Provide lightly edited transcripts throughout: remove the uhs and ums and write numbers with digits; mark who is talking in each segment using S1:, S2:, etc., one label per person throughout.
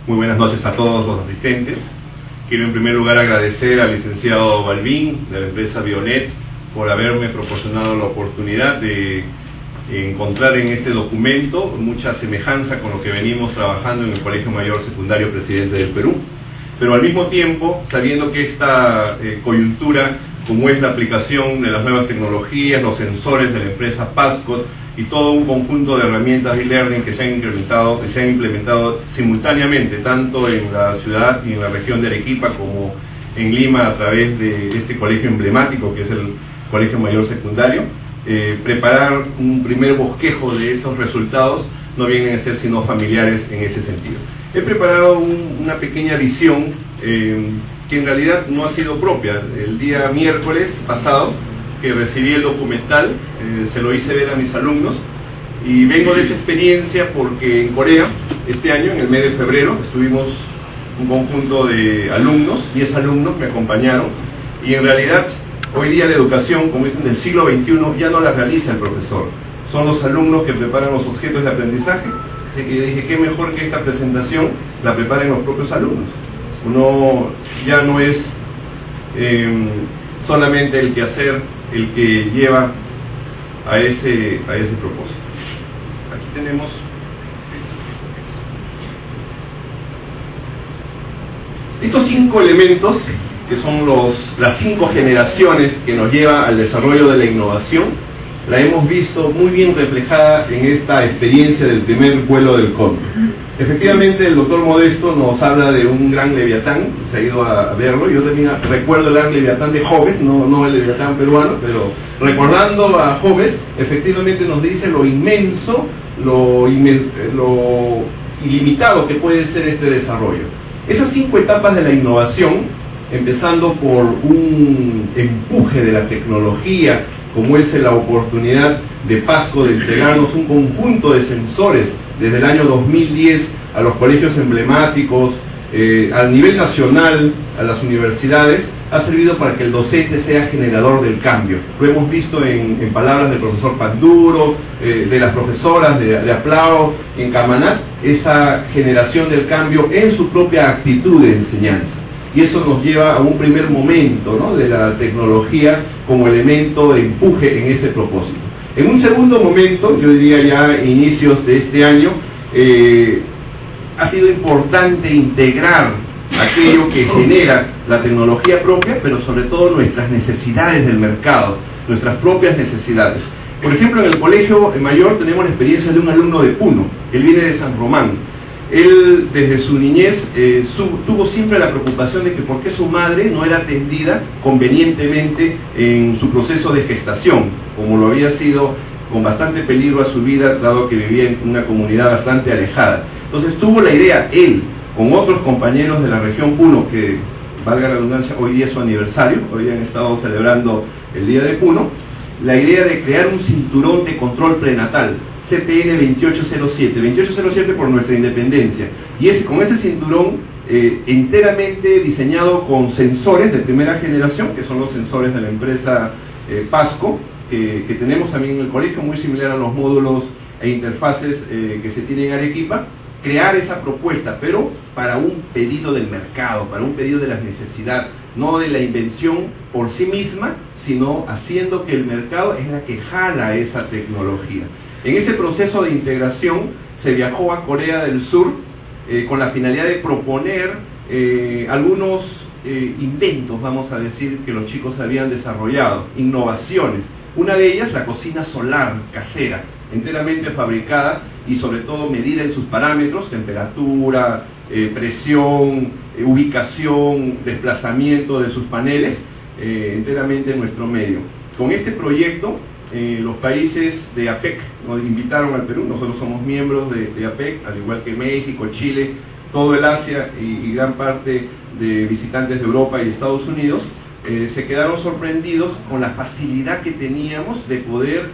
S1: Muy buenas noches a todos los asistentes. Quiero en primer lugar agradecer al licenciado Balbín de la empresa Bionet por haberme proporcionado la oportunidad de encontrar en este documento mucha semejanza con lo que venimos trabajando en el Colegio Mayor Secundario Presidente del Perú, pero al mismo tiempo sabiendo que esta coyuntura, como es la aplicación de las nuevas tecnologías, los sensores de la empresa Pascot y todo un conjunto de herramientas de e-learning que se han implementado simultáneamente tanto en la ciudad y en la región de Arequipa como en Lima a través de este colegio emblemático que es el Colegio Mayor Secundario, preparar un primer bosquejo de esos resultados no vienen a ser sino familiares en ese sentido. He preparado una pequeña visión que en realidad no ha sido propia. El día miércoles pasado que recibí el documental, se lo hice ver a mis alumnos y vengo de esa experiencia porque en Corea este año, en el mes de febrero, estuvimos un conjunto de alumnos, 10 alumnos me acompañaron, y en realidad hoy día la educación, como dicen, del siglo XXI ya no la realiza el profesor, son los alumnos que preparan los objetos de aprendizaje. Así que dije, qué mejor que esta presentación la preparen los propios alumnos. Uno ya no es solamente el quehacer el que lleva a ese propósito. Aquí tenemos estos 5 elementos que son las 5 generaciones que nos lleva al desarrollo de la innovación. La hemos visto muy bien reflejada en esta experiencia del primer vuelo del Cóndor. Efectivamente, el doctor Modesto nos habla de un gran Leviatán, se ha ido a verlo. Yo también recuerdo el gran Leviatán de Jobes, no el Leviatán peruano, pero recordando a Jobes, efectivamente nos dice lo inmenso, lo ilimitado que puede ser este desarrollo. Esas 5 etapas de la innovación, empezando por un empuje de la tecnología, como es la oportunidad de Pasco de entregarnos un conjunto de sensores desde el año 2010 a los colegios emblemáticos, a nivel nacional, a las universidades, ha servido para que el docente sea generador del cambio. Lo hemos visto en palabras del profesor Panduro, de las profesoras de Aplao, en Camanat, esa generación del cambio en su propia actitud de enseñanza. Y eso nos lleva a un primer momento, ¿no?, de la tecnología como elemento de empuje en ese propósito. En un segundo momento, yo diría ya inicios de este año, ha sido importante integrar aquello que genera la tecnología propia, pero sobre todo nuestras necesidades del mercado, nuestras propias necesidades. Por ejemplo, en el Colegio Mayor tenemos la experiencia de un alumno de Puno, él viene de San Román. Él desde su niñez tuvo siempre la preocupación de que por qué su madre no era atendida convenientemente en su proceso de gestación, como lo había sido con bastante peligro a su vida, dado que vivía en una comunidad bastante alejada. Entonces tuvo la idea, él, con otros compañeros de la región Puno, que valga la redundancia, hoy día es su aniversario, hoy han estado celebrando el día de Puno, la idea de crear un cinturón de control prenatal, CPN 2807 por nuestra independencia, y con ese cinturón enteramente diseñado con sensores de primera generación, que son los sensores de la empresa Pasco, que tenemos también en el colegio, muy similar a los módulos e interfaces que se tienen en Arequipa. Crear esa propuesta, pero para un pedido del mercado, para un pedido de la necesidad, no de la invención por sí misma, sino haciendo que el mercado es la que jala esa tecnología. En ese proceso de integración se viajó a Corea del Sur con la finalidad de proponer algunos inventos, vamos a decir, que los chicos habían desarrollado, innovaciones. Una de ellas, la cocina solar casera, enteramente fabricada y sobre todo medida en sus parámetros, temperatura, presión, ubicación, desplazamiento de sus paneles, enteramente en nuestro medio. Con este proyecto, los países de APEC nos invitaron al Perú, nosotros somos miembros de APEC, al igual que México, Chile, todo el Asia y gran parte de visitantes de Europa y Estados Unidos, se quedaron sorprendidos con la facilidad que teníamos de poder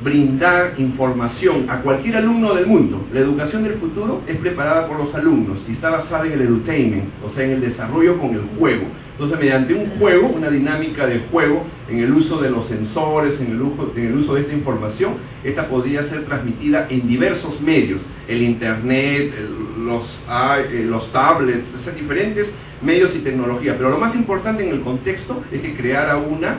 S1: brindar información a cualquier alumno del mundo. La educación del futuro es preparada por los alumnos y está basada en el edutainment, o sea, en el desarrollo con el juego. Entonces, mediante un juego, una dinámica de juego, en el uso de los sensores, en el uso de esta información, esta podría ser transmitida en diversos medios, el internet, los tablets, o sea, diferentes medios y tecnología. Pero lo más importante en el contexto es que creara una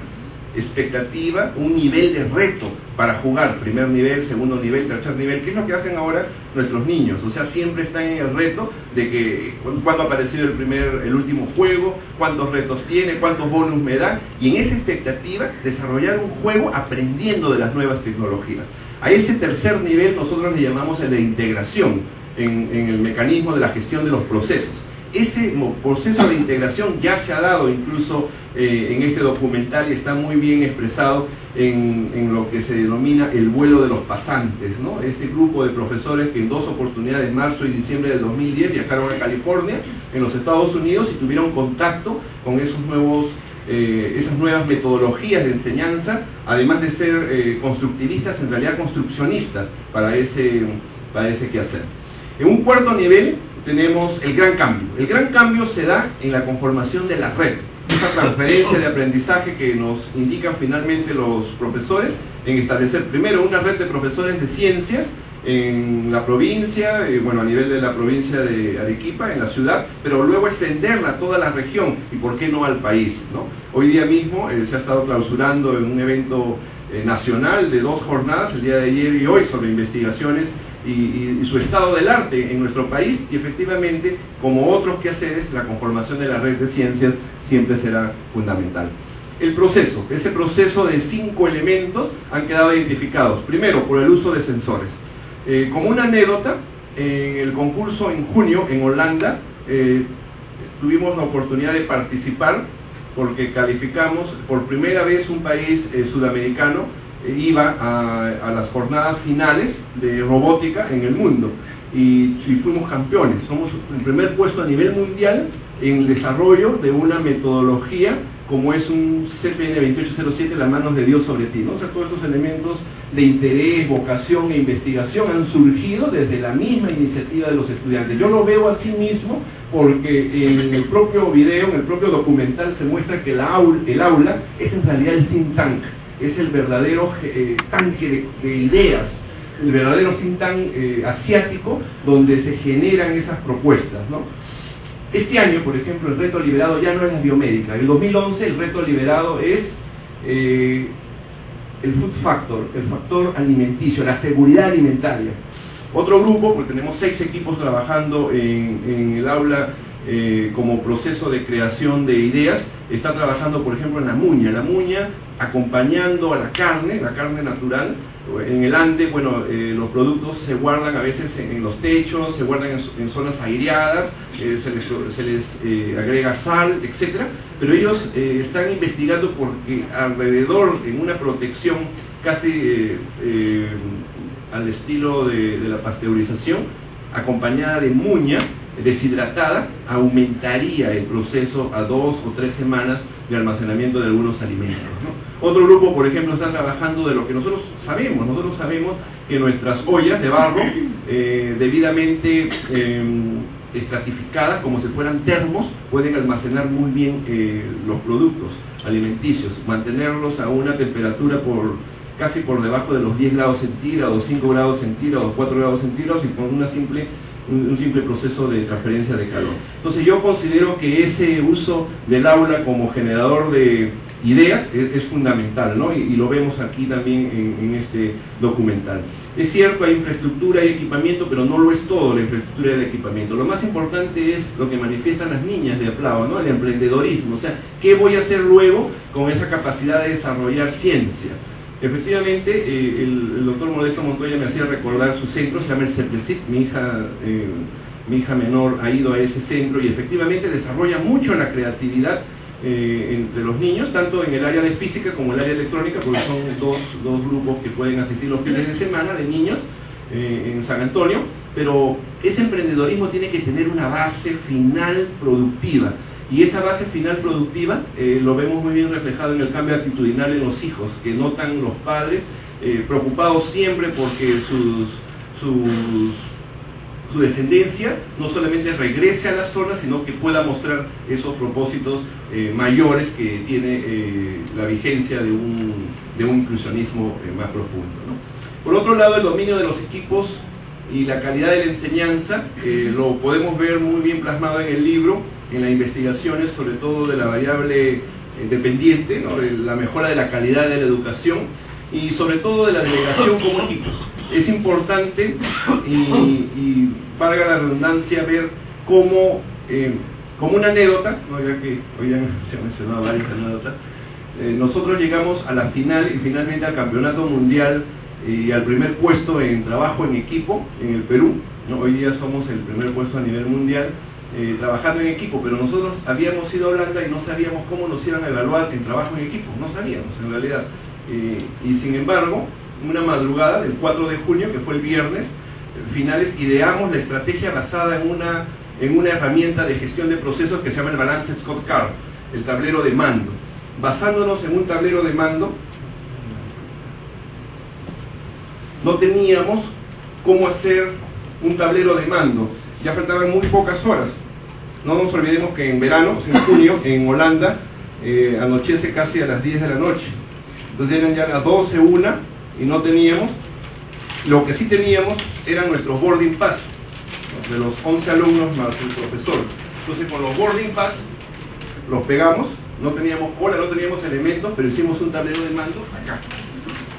S1: expectativa, un nivel de reto para jugar, primer nivel, segundo nivel, tercer nivel, que es lo que hacen ahora nuestros niños. O sea, siempre están en el reto de que cuándo ha aparecido el último juego, cuántos retos tiene, cuántos bonus me da, y en esa expectativa desarrollar un juego aprendiendo de las nuevas tecnologías. A ese tercer nivel nosotros le llamamos el de integración en el mecanismo de la gestión de los procesos. Ese proceso de integración ya se ha dado incluso en este documental y está muy bien expresado en lo que se denomina el vuelo de los pasantes, ¿no? Este grupo de profesores que en 2 oportunidades, marzo y diciembre del 2010, viajaron a California, en los Estados Unidos, y tuvieron contacto con esas nuevas metodologías de enseñanza, además de ser constructivistas, en realidad construccionistas para ese quehacer. En un cuarto nivel tenemos el gran cambio. El gran cambio se da en la conformación de la red, esa transferencia de aprendizaje que nos indican finalmente los profesores, en establecer primero una red de profesores de ciencias en la provincia, bueno, a nivel de la provincia de Arequipa, en la ciudad, pero luego extenderla a toda la región y por qué no al país, ¿no? Hoy día mismo se ha estado clausurando en un evento nacional de 2 jornadas, el día de ayer y hoy, sobre investigaciones y su estado del arte en nuestro país, y efectivamente, como otros quehaceres, la conformación de la red de ciencias siempre será fundamental. El proceso, ese proceso de 5 elementos han quedado identificados, primero por el uso de sensores. Como una anécdota, en el concurso en junio en Holanda tuvimos la oportunidad de participar porque calificamos por primera vez un país sudamericano iba a las jornadas finales de robótica en el mundo y fuimos campeones. Somos el primer puesto a nivel mundial en el desarrollo de una metodología como es un CPN 2807, las manos de Dios sobre ti, ¿no? O sea, todos estos elementos de interés, vocación e investigación han surgido desde la misma iniciativa de los estudiantes. Yo lo veo así mismo porque en el propio video, en el propio documental se muestra que el aula es en realidad el think tank, es el verdadero tanque de ideas, el verdadero think tank asiático donde se generan esas propuestas, ¿no? Este año, por ejemplo, el reto liberado ya no es la biomédica. En el 2011 el reto liberado es el food factor, el factor alimenticio, la seguridad alimentaria. Otro grupo, porque tenemos 6 equipos trabajando en el aula como proceso de creación de ideas, está trabajando, por ejemplo, en la muña acompañando a la carne natural. En el Ande, bueno, los productos se guardan a veces en los techos, se guardan en zonas aireadas, se les agrega sal, etc. Pero ellos están investigando porque alrededor, en una protección casi al estilo de la pasteurización, acompañada de muña deshidratada, aumentaría el proceso a 2 o 3 semanas de almacenamiento de algunos alimentos, ¿no? Otro grupo, por ejemplo, está trabajando de lo que nosotros sabemos que nuestras ollas de barro, debidamente estratificadas, como si fueran termos, pueden almacenar muy bien los productos alimenticios, mantenerlos a una temperatura casi por debajo de los 10 grados centígrados, 5 grados centígrados, 4 grados centígrados, y con un simple proceso de transferencia de calor. Entonces yo considero que ese uso del aula como generador de ideas es fundamental, ¿no? Y lo vemos aquí también en este documental. Es cierto, hay infraestructura, hay equipamiento, pero no lo es todo la infraestructura y el equipamiento. Lo más importante es lo que manifiestan las niñas de Aplao, ¿no? El emprendedorismo, o sea, ¿qué voy a hacer luego con esa capacidad de desarrollar ciencia? Efectivamente, el doctor Modesto Montoya me hacía recordar su centro, se llama el CEPLESIC. Mi hija menor ha ido a ese centro y efectivamente desarrolla mucho la creatividad entre los niños, tanto en el área de física como en el área electrónica, porque son dos grupos que pueden asistir los fines de semana de niños en San Antonio, pero ese emprendedorismo tiene que tener una base final productiva. Y esa base final productiva lo vemos muy bien reflejado en el cambio actitudinal en los hijos, que notan los padres preocupados siempre porque su descendencia no solamente regrese a la zona, sino que pueda mostrar esos propósitos mayores que tiene la vigencia de un inclusionismo más profundo, ¿no? Por otro lado, el dominio de los equipos y la calidad de la enseñanza lo podemos ver muy bien plasmado en el libro, en las investigaciones, sobre todo de la variable dependiente, ¿no? De la mejora de la calidad de la educación y sobre todo de la delegación como equipo. Es importante y valga la redundancia ver cómo, como una anécdota, ¿no? Ya que hoy ya se han mencionado varias anécdotas, nosotros llegamos a la final y finalmente al campeonato mundial y al primer puesto en trabajo en equipo en el Perú, ¿no? Hoy día somos el primer puesto a nivel mundial trabajando en equipo, pero nosotros habíamos ido a Holanda y no sabíamos cómo nos iban a evaluar en trabajo en equipo, no sabíamos en realidad, y sin embargo una madrugada del 4 de junio, que fue el viernes, finales, ideamos la estrategia basada en una herramienta de gestión de procesos que se llama el Balanced Scorecard, el tablero de mando. Basándonos en un tablero de mando, no teníamos cómo hacer un tablero de mando, ya faltaban muy pocas horas. No nos olvidemos que en verano, en junio, en Holanda, anochece casi a las 10 de la noche. Entonces eran ya las 12, 1, y no teníamos. Lo que sí teníamos eran nuestros boarding pass, ¿no? De los 11 alumnos más el profesor. Entonces con los boarding pass los pegamos, no teníamos cola, no teníamos elementos, pero hicimos un tablero de mando acá.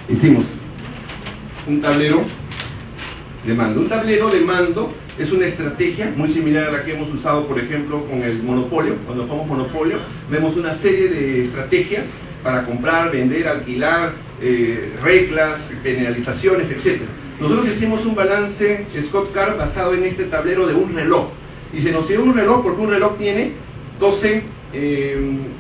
S1: Hicimos un tablero de mando. Un tablero de mando es una estrategia muy similar a la que hemos usado, por ejemplo, con el monopolio. Cuando jugamos monopolio, vemos una serie de estrategias para comprar, vender, alquilar, reglas, penalizaciones, etc. Nosotros hicimos un balance Scorecard basado en este tablero de un reloj. Y se nos dio un reloj porque un reloj tiene 12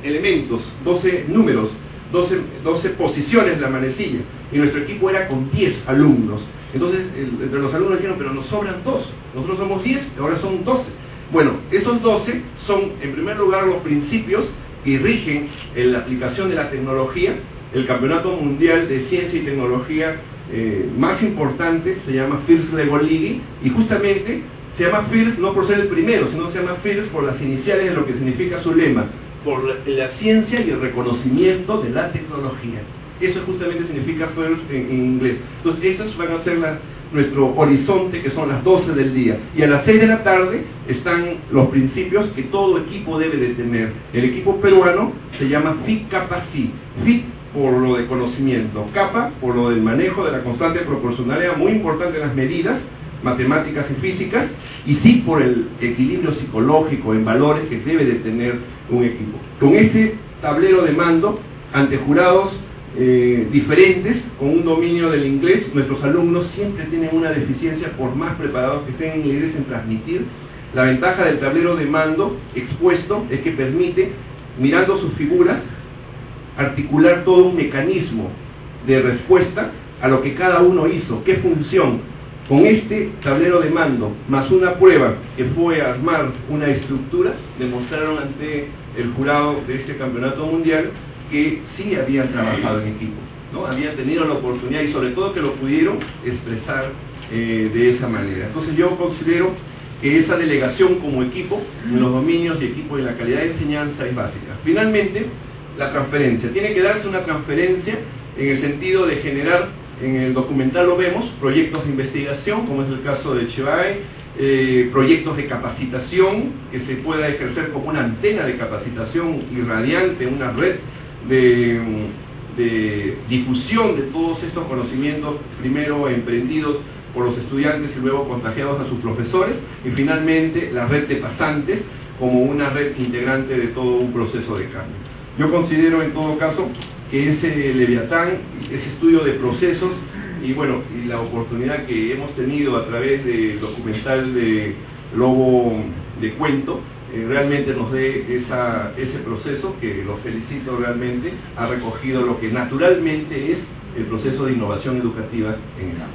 S1: elementos, 12 números, 12 posiciones en la manecilla. Y nuestro equipo era con 10 alumnos. Entonces, entre los alumnos dijeron, pero nos sobran 2. Nosotros somos 10, ahora son 12. Bueno, esos 12 son, en primer lugar, los principios que rigen en la aplicación de la tecnología. El campeonato mundial de ciencia y tecnología más importante se llama First Lego League, y justamente se llama First no por ser el primero, sino se llama First por las iniciales de lo que significa su lema, por la ciencia y el reconocimiento de la tecnología. Eso justamente significa First en inglés. Entonces esos van a ser nuestro horizonte, que son las 12 del día, y a las 6 de la tarde están los principios que todo equipo debe de tener. El equipo peruano se llama FIT Capa Si. FIT por lo de conocimiento, Capa por lo del manejo de la constante proporcionalidad, muy importante en las medidas matemáticas y físicas, y sí por el equilibrio psicológico en valores que debe de tener un equipo. Con este tablero de mando ante jurados diferentes, con un dominio del inglés, nuestros alumnos siempre tienen una deficiencia, por más preparados que estén en inglés, en transmitir. La ventaja del tablero de mando expuesto es que permite, mirando sus figuras, articular todo un mecanismo de respuesta a lo que cada uno hizo, qué función. Con este tablero de mando, más una prueba que fue armar una estructura, demostraron ante el jurado de este campeonato mundial que sí habían trabajado en equipo, ¿no? Habían tenido la oportunidad y sobre todo que lo pudieron expresar de esa manera. Entonces yo considero que esa delegación como equipo, en los dominios y equipo y en la calidad de enseñanza es básica. Finalmente, la transferencia. Tiene que darse una transferencia en el sentido de generar, en el documental lo vemos, proyectos de investigación, como es el caso de Chevay, proyectos de capacitación que se pueda ejercer como una antena de capacitación irradiante, una red de difusión de todos estos conocimientos, primero emprendidos por los estudiantes y luego contagiados a sus profesores, y finalmente la red de pasantes como una red integrante de todo un proceso de cambio. Yo considero en todo caso que ese Leviatán, ese estudio de procesos y bueno, y la oportunidad que hemos tenido a través del documental de Lobo de Cuento, realmente nos dé ese proceso que lo felicito, realmente ha recogido lo que naturalmente es el proceso de innovación educativa en el aula.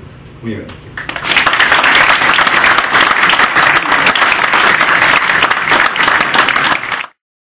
S1: Muy gracias.